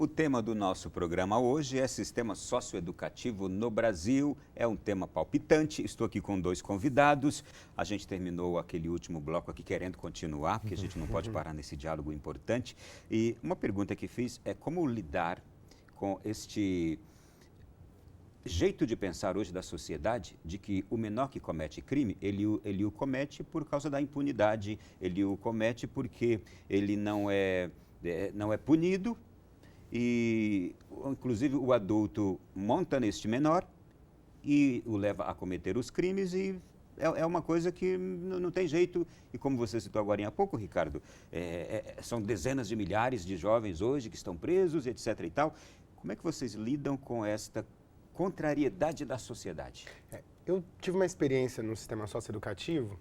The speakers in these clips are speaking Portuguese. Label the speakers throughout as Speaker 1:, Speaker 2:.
Speaker 1: O tema do nosso programa hoje é Sistema Socioeducativo no Brasil. É um tema palpitante. Estou aqui com dois convidados. A gente terminou aquele último bloco aqui querendo continuar, porque a gente não pode parar nesse diálogo importante. E uma pergunta que fiz é como lidar com este jeito de pensar hoje da sociedade, de que o menor que comete crime, ele o comete por causa da impunidade, ele o comete porque ele não é punido e, inclusive, o adulto monta neste menor e o leva a cometer os crimes e é uma coisa que não tem jeito. E como você citou agora há pouco, Ricardo, são dezenas de milhares de jovens hoje que estão presos, etc. e tal. Como é que vocês lidam com esta contrariedade da sociedade?
Speaker 2: Eu tive uma experiência no sistema socioeducativo,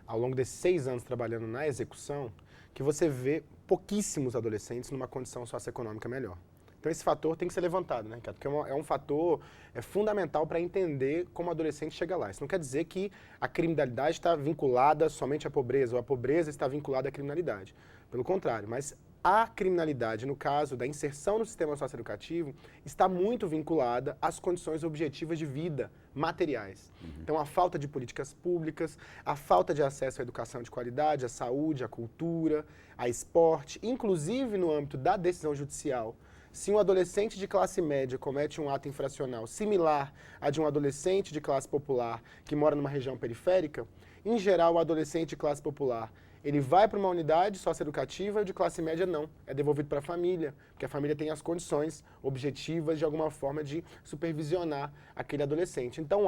Speaker 2: ao longo desses 6 anos trabalhando na execução, que você vê pouquíssimos adolescentes numa condição socioeconômica melhor. Então esse fator tem que ser levantado, né, Ricardo? Porque é um fator fundamental para entender como o adolescente chega lá. Isso não quer dizer que a criminalidade está vinculada somente à pobreza, ou a pobreza está vinculada à criminalidade. Pelo contrário, mas a criminalidade, no caso da inserção no sistema socioeducativo, está muito vinculada às condições objetivas de vida materiais. Então, a falta de políticas públicas, a falta de acesso à educação de qualidade, à saúde, à cultura, a esporte, inclusive no âmbito da decisão judicial. Se um adolescente de classe média comete um ato infracional similar a de um adolescente de classe popular que mora numa região periférica, em geral, o adolescente de classe popular ele vai para uma unidade socioeducativa e o de classe média não. É devolvido para a família, porque a família tem as condições objetivas, de alguma forma, de supervisionar aquele adolescente. Então,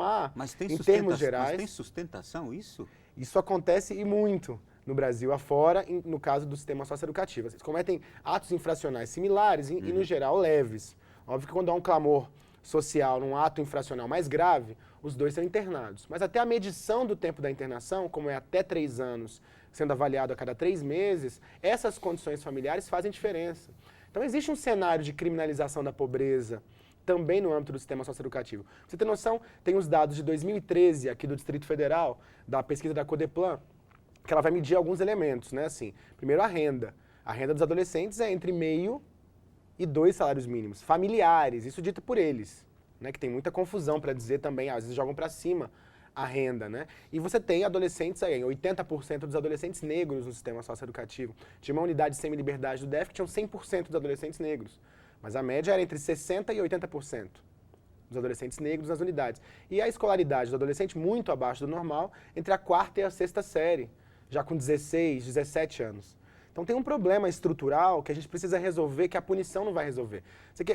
Speaker 2: em termos gerais...
Speaker 1: Mas tem sustentação isso?
Speaker 2: Isso acontece e muito no Brasil afora, no caso do sistema socioeducativo. Eles cometem atos infracionais similares e, no geral, leves. Óbvio que quando há um clamor social num ato infracional mais grave, os dois são internados. Mas até a medição do tempo da internação, como é até 3 anos, sendo avaliado a cada 3 meses, essas condições familiares fazem diferença. Então existe um cenário de criminalização da pobreza também no âmbito do sistema socioeducativo. Pra você ter noção, tem os dados de 2013 aqui do Distrito Federal, da pesquisa da Codeplan, que ela vai medir alguns elementos, né? Assim, primeiro a renda. A renda dos adolescentes é entre meio e 2 salários mínimos, familiares, isso dito por eles, né? Que tem muita confusão para dizer também, às vezes jogam para cima a renda, né? E você tem adolescentes aí, 80% dos adolescentes negros no sistema socioeducativo. Tinha uma unidade de semi-liberdade do DF que tinham 100% dos adolescentes negros, mas a média era entre 60% e 80% dos adolescentes negros nas unidades. E a escolaridade do adolescente muito abaixo do normal, entre a 4ª e a 6ª série, já com 16, 17 anos. Então tem um problema estrutural que a gente precisa resolver, que a punição não vai resolver.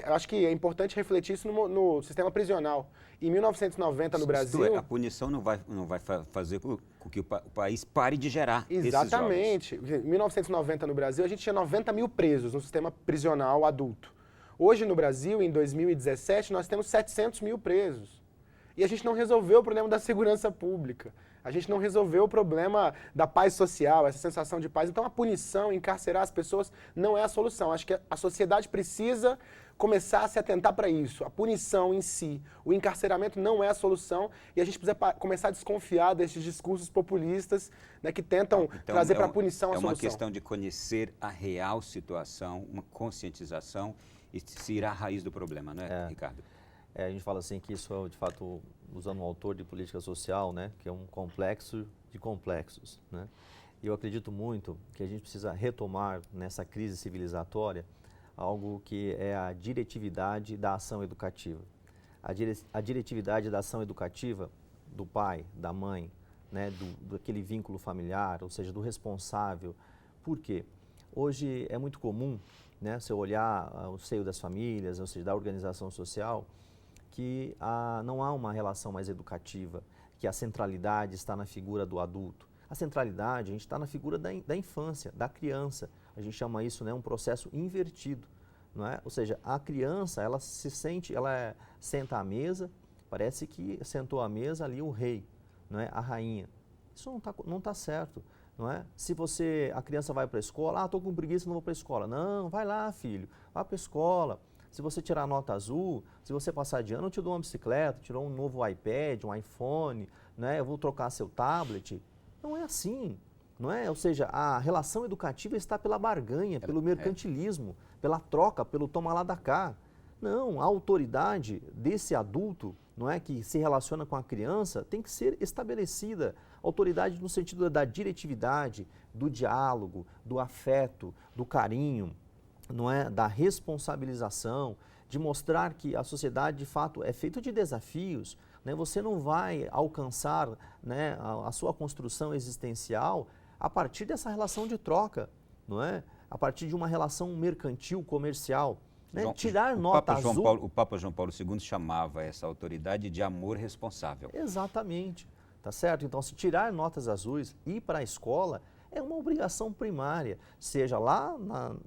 Speaker 2: Eu acho que é importante refletir isso no sistema prisional. Em 1990, no Brasil...
Speaker 1: A punição não vai fazer com que o país pare de gerar
Speaker 2: Exatamente.
Speaker 1: esses jovens.
Speaker 2: Em 1990, no Brasil, a gente tinha 90 mil presos no sistema prisional adulto. Hoje, no Brasil, em 2017, nós temos 700 mil presos. E a gente não resolveu o problema da segurança pública. A gente não resolveu o problema da paz social, essa sensação de paz. Então a punição, encarcerar as pessoas, não é a solução. Acho que a sociedade precisa começar a se atentar para isso. A punição em si, o encarceramento não é a solução e a gente precisa começar a desconfiar desses discursos populistas, né, que tentam trazer para a punição a solução.
Speaker 1: É uma questão de conhecer a real situação, uma conscientização e se ir à raiz do problema, não é, Ricardo?
Speaker 3: A gente fala assim que isso é, de fato, usando um autor de política social, né, que é um complexo de complexos, né? E eu acredito muito que a gente precisa retomar nessa crise civilizatória algo que é a diretividade da ação educativa. A diretividade da ação educativa do pai, da mãe, né, daquele vínculo familiar, ou seja, do responsável. Por quê? Hoje é muito comum, né, se eu olhar o seio das famílias, ou seja, da organização social, que não há uma relação mais educativa, que a centralidade está na figura do adulto. A centralidade, a gente está na figura da infância, da criança. A gente chama isso, né, um processo invertido, não é? Ou seja, a criança, ela se sente, senta à mesa, parece que sentou à mesa ali o rei, não é? A rainha. Isso não tá certo, não é? Se a criança vai para a escola, estou com preguiça, não vou para a escola. Não, vai lá, filho, vá para a escola. Se você tirar nota azul, se você passar de ano, eu te dou uma bicicleta, te dou um novo iPad, um iPhone, né? Eu vou trocar seu tablet. Não é assim. não é? Ou seja, a relação educativa está pela barganha, pelo mercantilismo, pela troca, pelo toma lá da cá. Não, a autoridade desse adulto, não é, que se relaciona com a criança, tem que ser estabelecida. Autoridade no sentido da diretividade, do diálogo, do afeto, do carinho, não é, da responsabilização, de mostrar que a sociedade, de fato, é feita de desafios. Né? Você não vai alcançar, né, a sua construção existencial a partir dessa relação de troca, não é? A partir de uma relação mercantil, comercial. Né? Tirar nota azul...
Speaker 1: O Papa João Paulo II chamava essa autoridade de amor responsável.
Speaker 3: Exatamente, tá certo? Então, se tirar notas azuis e ir para a escola é uma obrigação primária, seja lá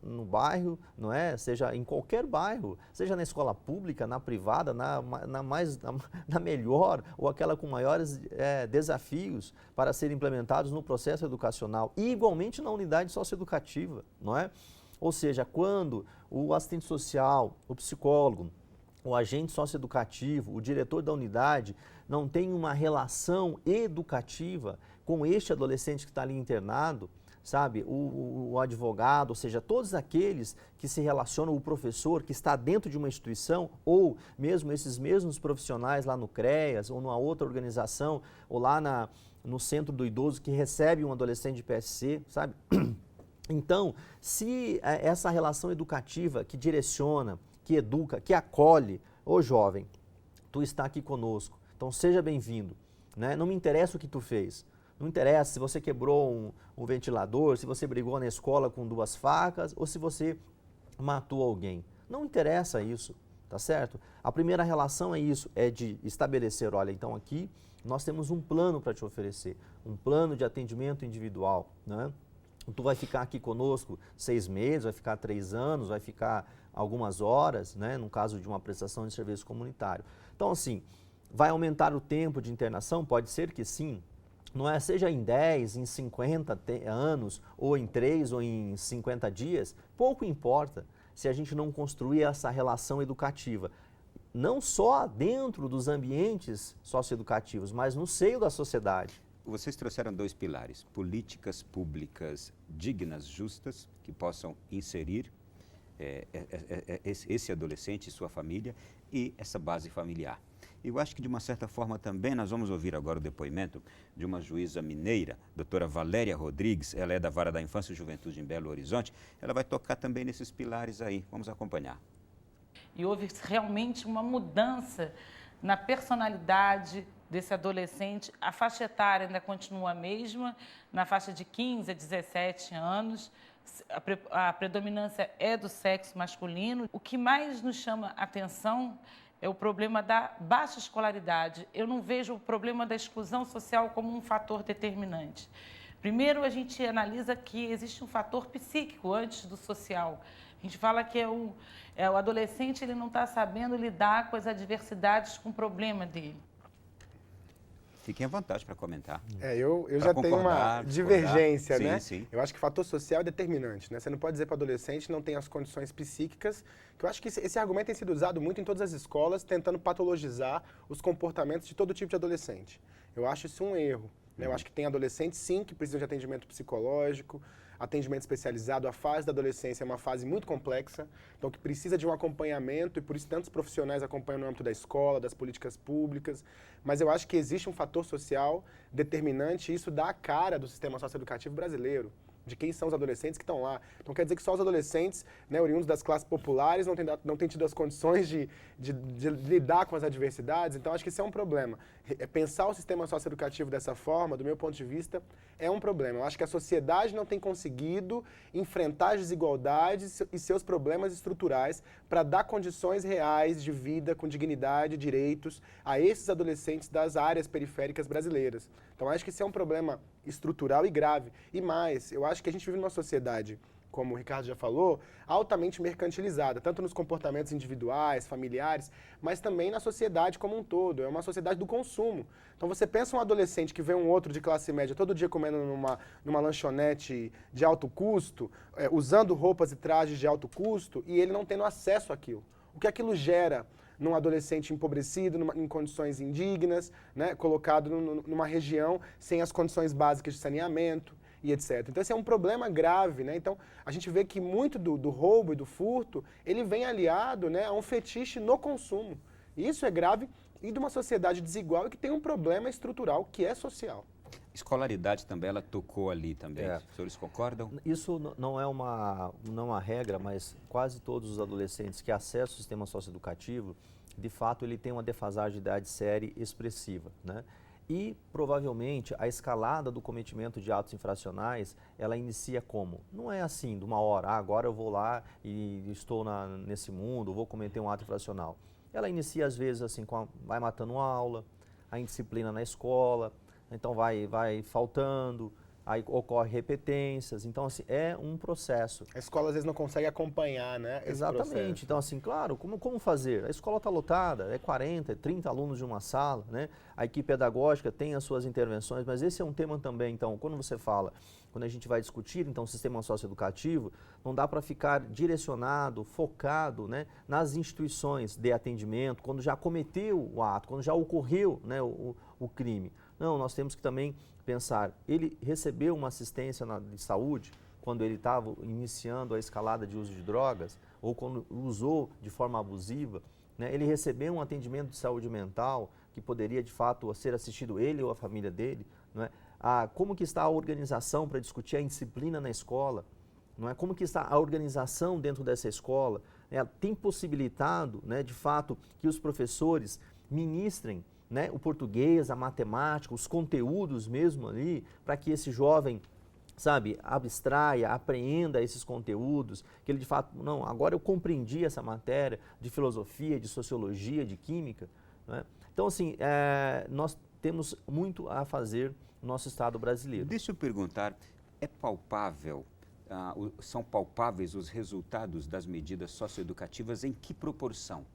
Speaker 3: no bairro, não é? Seja em qualquer bairro, seja na escola pública, na privada, na melhor ou aquela com maiores desafios para serem implementados no processo educacional e igualmente na unidade socioeducativa, não é? Ou seja, quando o assistente social, o psicólogo, o agente socioeducativo, o diretor da unidade não tem uma relação educativa com este adolescente que está ali internado, sabe, o advogado, ou seja, todos aqueles que se relacionam, o professor que está dentro de uma instituição, ou mesmo esses mesmos profissionais lá no CREAS, ou numa outra organização, ou lá no centro do idoso que recebe um adolescente de PSC, sabe? Então, se essa relação educativa que direciona, que educa, que acolhe, ô jovem, tu está aqui conosco, então seja bem-vindo, né? Não me interessa o que tu fez, não interessa se você quebrou um ventilador, se você brigou na escola com 2 facas ou se você matou alguém. Não interessa isso, tá certo? A primeira relação é isso, é de estabelecer, olha, então aqui nós temos um plano para te oferecer, um plano de atendimento individual, né? Tu vai ficar aqui conosco 6 meses, vai ficar 3 anos, vai ficar algumas horas, né? No caso de uma prestação de serviço comunitário. Então, assim, vai aumentar o tempo de internação? Pode ser que sim. Não é, seja em 10, em 50 anos, ou em 3, ou em 50 dias, pouco importa se a gente não construir essa relação educativa. Não só dentro dos ambientes socioeducativos, mas no seio da sociedade.
Speaker 1: Vocês trouxeram 2 pilares, políticas públicas dignas, justas, que possam inserir esse adolescente e sua família e essa base familiar. Eu acho que, de uma certa forma, também nós vamos ouvir agora o depoimento de uma juíza mineira, doutora Valéria Rodrigues, ela é da Vara da Infância e Juventude em Belo Horizonte, ela vai tocar também nesses pilares aí, vamos acompanhar.
Speaker 4: E houve realmente uma mudança na personalidade desse adolescente. A faixa etária ainda continua a mesma, na faixa de 15 a 17 anos, a predominância é do sexo masculino. O que mais nos chama a atenção é o problema da baixa escolaridade. Eu não vejo o problema da exclusão social como um fator determinante. Primeiro, a gente analisa que existe um fator psíquico antes do social. A gente fala que o adolescente, ele não está sabendo lidar com as adversidades, com o problema dele.
Speaker 1: Fiquem à vontade para comentar.
Speaker 2: Eu já tenho uma divergência, né?
Speaker 1: Sim.
Speaker 2: Eu acho que o fator social é determinante, né? Você não pode dizer para o adolescente não tem as condições psíquicas, que eu acho que esse argumento tem sido usado muito em todas as escolas, tentando patologizar os comportamentos de todo tipo de adolescente. Eu acho isso um erro. Né? Eu acho que tem adolescentes, sim, que precisam de atendimento psicológico, atendimento especializado. A fase da adolescência é uma fase muito complexa, então que precisa de um acompanhamento, e por isso tantos profissionais acompanham no âmbito da escola, das políticas públicas, mas eu acho que existe um fator social determinante, e isso dá a cara do sistema socioeducativo brasileiro, de quem são os adolescentes que estão lá. Então quer dizer que só os adolescentes, né, oriundos das classes populares, não têm tido as condições de lidar com as adversidades. Então acho que isso é um problema. Pensar o sistema socioeducativo dessa forma, do meu ponto de vista, é um problema. Eu acho que a sociedade não tem conseguido enfrentar as desigualdades e seus problemas estruturais para dar condições reais de vida com dignidade, direitos a esses adolescentes das áreas periféricas brasileiras. Então acho que isso é um problema estrutural e grave. E mais, eu acho que a gente vive numa sociedade, como o Ricardo já falou, altamente mercantilizada, tanto nos comportamentos individuais, familiares, mas também na sociedade como um todo. É uma sociedade do consumo. Então você pensa um adolescente que vê um outro de classe média todo dia comendo numa lanchonete de alto custo, usando roupas e trajes de alto custo, e ele não tendo acesso àquilo. O que aquilo gera num adolescente empobrecido, em condições indignas, né, colocado numa região sem as condições básicas de saneamento. e etc. Então esse é um problema grave, né? Então a gente vê que muito do roubo e do furto, ele vem aliado, né, a um fetiche no consumo. E isso é grave e de uma sociedade desigual e que tem um problema estrutural que é social.
Speaker 1: Escolaridade também, ela tocou ali também. Os senhores concordam?
Speaker 3: Isso não é uma regra, mas quase todos os adolescentes que acessam o sistema socioeducativo, de fato, ele tem uma defasagem de idade séria expressiva, né? E, provavelmente, a escalada do cometimento de atos infracionais, ela inicia como? Não é assim, de uma hora, agora eu vou lá e estou nesse mundo, vou cometer um ato infracional. Ela inicia, às vezes, assim, vai matando uma aula, a indisciplina na escola, então vai faltando, aí ocorre repetências, então assim, é um processo.
Speaker 2: A escola às vezes não consegue acompanhar, né, esse
Speaker 3: Exatamente,
Speaker 2: processo.
Speaker 3: Então assim, claro, como fazer? A escola está lotada, é 40, é 30 alunos de uma sala, né? A equipe pedagógica tem as suas intervenções, mas esse é um tema também, então, quando a gente vai discutir, então, o sistema socioeducativo, não dá para ficar direcionado, focado, né, nas instituições de atendimento, quando já cometeu o ato, quando já ocorreu, né, o crime. Não, nós temos que também pensar, ele recebeu uma assistência de saúde quando ele estava iniciando a escalada de uso de drogas ou quando usou de forma abusiva, né? Ele recebeu um atendimento de saúde mental que poderia de fato ser assistido ele ou a família dele, não é? Como que está a organização para discutir a indisciplina na escola, não é? Como que está a organização dentro dessa escola? Tem possibilitado, né, de fato, que os professores ministrem, né, o português, a matemática, os conteúdos mesmo ali, para que esse jovem, sabe, abstraia, apreenda esses conteúdos, que ele de fato, não, agora eu compreendi essa matéria de filosofia, de sociologia, de química, né? Então, assim, nós temos muito a fazer no nosso Estado brasileiro.
Speaker 1: Deixa eu perguntar, é palpável, são palpáveis os resultados das medidas socioeducativas em que proporção?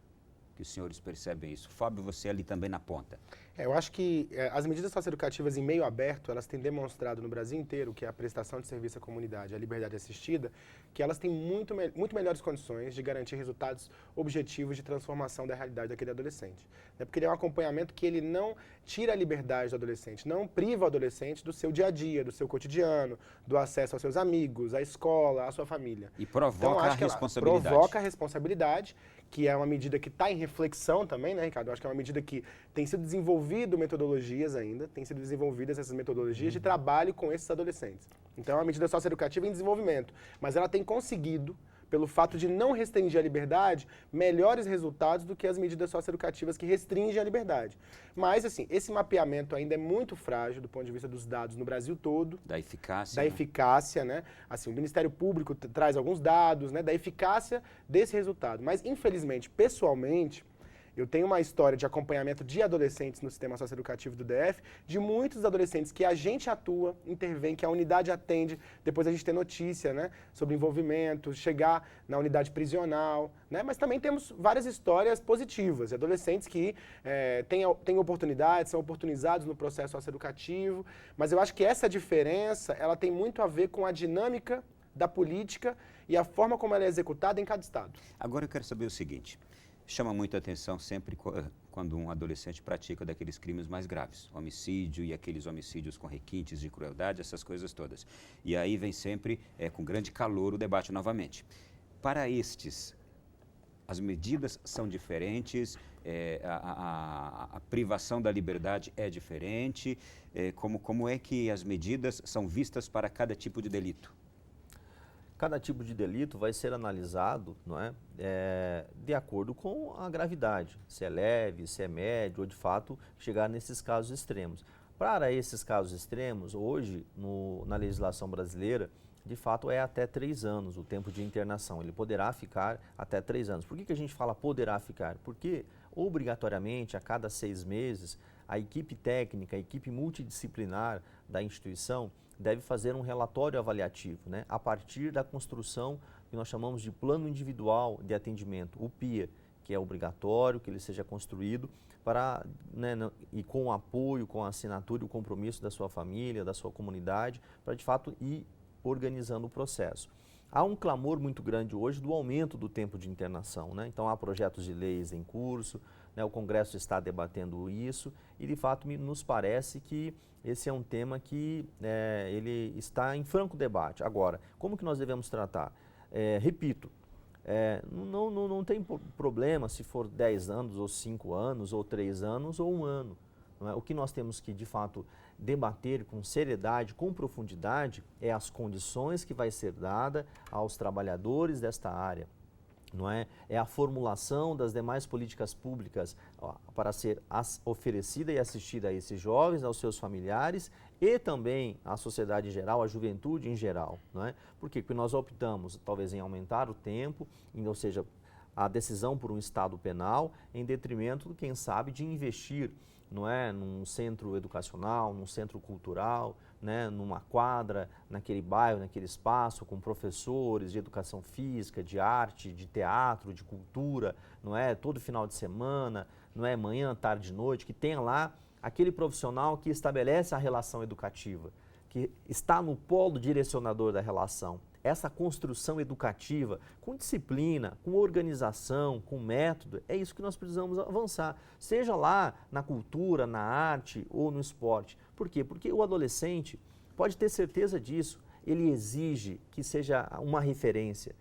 Speaker 1: Que os senhores percebem isso. Fábio, você ali também na ponta.
Speaker 2: Eu acho que as medidas socioeducativas em meio aberto, elas têm demonstrado no Brasil inteiro, que é a prestação de serviço à comunidade, a liberdade assistida, que elas têm muito melhores condições de garantir resultados objetivos de transformação da realidade daquele adolescente. Porque ele é um acompanhamento que ele não tira a liberdade do adolescente, não priva o adolescente do seu dia a dia, do seu cotidiano, do acesso aos seus amigos, à escola, à sua família.
Speaker 1: E provoca a responsabilidade.
Speaker 2: Provoca a responsabilidade, que é uma medida que está em reflexão também, né, Ricardo? Eu acho que é uma medida que tem sido desenvolvido metodologias ainda, tem sido desenvolvidas essas metodologias de trabalho com esses adolescentes. Então é uma medida socioeducativa em desenvolvimento, mas ela tem conseguido, pelo fato de não restringir a liberdade, melhores resultados do que as medidas socioeducativas que restringem a liberdade. Mas, assim, esse mapeamento ainda é muito frágil do ponto de vista dos dados no Brasil todo.
Speaker 1: Da eficácia.
Speaker 2: Da eficácia, né? Assim, o Ministério Público traz alguns dados, né, da eficácia desse resultado. Mas, infelizmente, pessoalmente, eu tenho uma história de acompanhamento de adolescentes no sistema socioeducativo do DF, de muitos adolescentes que a gente atua, intervém, que a unidade atende, depois a gente tem notícia, né, sobre envolvimento, chegar na unidade prisional, né, mas também temos várias histórias positivas, de adolescentes que têm oportunidades, são oportunizados no processo socioeducativo, mas eu acho que essa diferença, ela tem muito a ver com a dinâmica da política e a forma como ela é executada em cada estado.
Speaker 1: Agora eu quero saber o seguinte, chama muita atenção sempre quando um adolescente pratica daqueles crimes mais graves, homicídio e aqueles homicídios com requintes de crueldade, essas coisas todas. E aí vem sempre, com grande calor, o debate novamente. Para estes, as medidas são diferentes, a privação da liberdade é diferente, como é que as medidas são vistas para cada tipo de delito?
Speaker 3: Cada tipo de delito vai ser analisado, não é, de acordo com a gravidade, se é leve, se é médio, ou de fato chegar nesses casos extremos. Para esses casos extremos, hoje, na legislação brasileira, de fato é até 3 anos o tempo de internação. Ele poderá ficar até 3 anos. Por que a gente fala poderá ficar? Porque, obrigatoriamente, a cada 6 meses, a equipe técnica, a equipe multidisciplinar da instituição deve fazer um relatório avaliativo, né, a partir da construção que nós chamamos de plano individual de atendimento, o PIA, que é obrigatório que ele seja construído para, né, e com o apoio, com a assinatura e o compromisso da sua família, da sua comunidade, para de fato ir organizando o processo. Há um clamor muito grande hoje do aumento do tempo de internação, né? Então há projetos de leis em curso, né, o Congresso está debatendo isso e, de fato, nos parece que esse é um tema que ele está em franco debate. Agora, como que nós devemos tratar? Repito, não tem problema se for 10 anos, ou 5 anos, ou 3 anos, ou 1 ano. Não é? O que nós temos que, de fato, debater com seriedade, com profundidade, é as condições que vai ser dada aos trabalhadores desta área. Não é? É a formulação das demais políticas públicas para ser oferecida e assistida a esses jovens, aos seus familiares e também à sociedade em geral, à juventude em geral. Não é? Por quê? Porque nós optamos talvez em aumentar o tempo, ou seja, a decisão por um estado penal em detrimento, quem sabe, de investir, não é, num centro educacional, num centro cultural, né, numa quadra, naquele bairro, naquele espaço, com professores de educação física, de arte, de teatro, de cultura, não é, todo final de semana, não é, manhã, tarde, noite, que tenha lá aquele profissional que estabelece a relação educativa, que está no polo direcionador da relação. Essa construção educativa, com disciplina, com organização, com método, é isso que nós precisamos avançar. Seja lá na cultura, na arte ou no esporte. Por quê? Porque o adolescente pode ter certeza disso. Ele exige que seja uma referência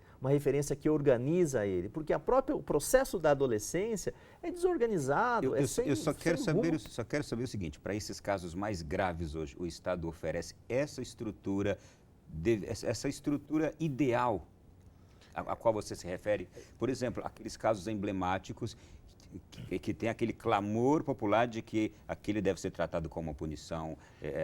Speaker 3: que organiza ele. Porque o processo da adolescência é desorganizado,
Speaker 1: eu só quero saber o seguinte, para esses casos mais graves hoje, o Estado oferece essa estrutura ideal a qual você se refere? Por exemplo, aqueles casos emblemáticos que tem aquele clamor popular de que aquele deve ser tratado como uma punição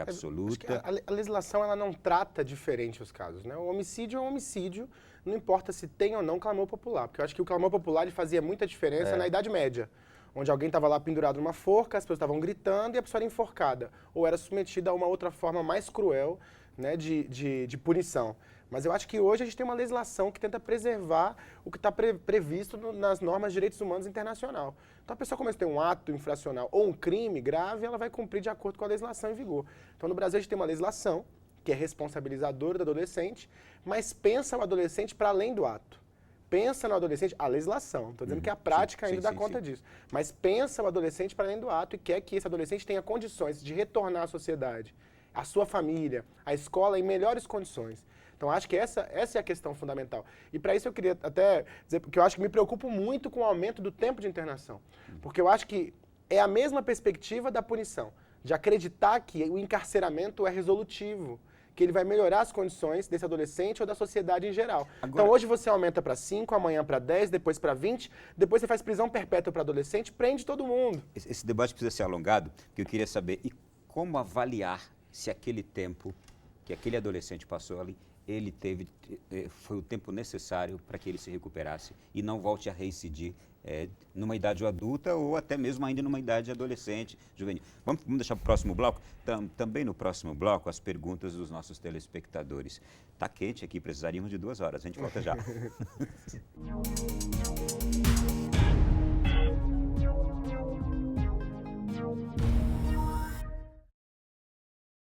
Speaker 1: absoluta.
Speaker 2: A legislação ela não trata diferente os casos, né? O homicídio é um homicídio, não importa se tem ou não clamor popular, porque eu acho que o clamor popular ele fazia muita diferença na Idade Média, onde alguém estava lá pendurado numa forca, as pessoas estavam gritando e a pessoa era enforcada, ou era submetida a uma outra forma mais cruel, né, de punição. Mas eu acho que hoje a gente tem uma legislação que tenta preservar o que está previsto nas normas de direitos humanos internacional. Então a pessoa começa a ter um ato infracional ou um crime grave, ela vai cumprir de acordo com a legislação em vigor. Então no Brasil a gente tem uma legislação que é responsabilizadora do adolescente, mas pensa o adolescente para além do ato. Pensa no adolescente, a legislação, estou dizendo que a prática ainda dá conta disso, mas pensa o adolescente para além do ato e quer que esse adolescente tenha condições de retornar à sociedade, à sua família, à escola em melhores condições. Então, acho que essa é a questão fundamental. E para isso eu queria até dizer que eu acho que me preocupo muito com o aumento do tempo de internação. Porque eu acho que é a mesma perspectiva da punição, de acreditar que o encarceramento é resolutivo, que ele vai melhorar as condições desse adolescente ou da sociedade em geral. Agora, então, hoje você aumenta para 5, amanhã para 10, depois para 20, depois você faz prisão perpétua para adolescente, prende todo mundo.
Speaker 1: Esse debate precisa ser alongado, porque eu queria saber como avaliar se aquele tempo que aquele adolescente passou ali, ele foi o tempo necessário para que ele se recuperasse e não volte a reincidir numa idade adulta ou até mesmo ainda numa idade adolescente, juvenil. Vamos deixar para o próximo bloco? Também no próximo bloco, as perguntas dos nossos telespectadores. Está quente aqui, precisaríamos de 2 horas. A gente volta já.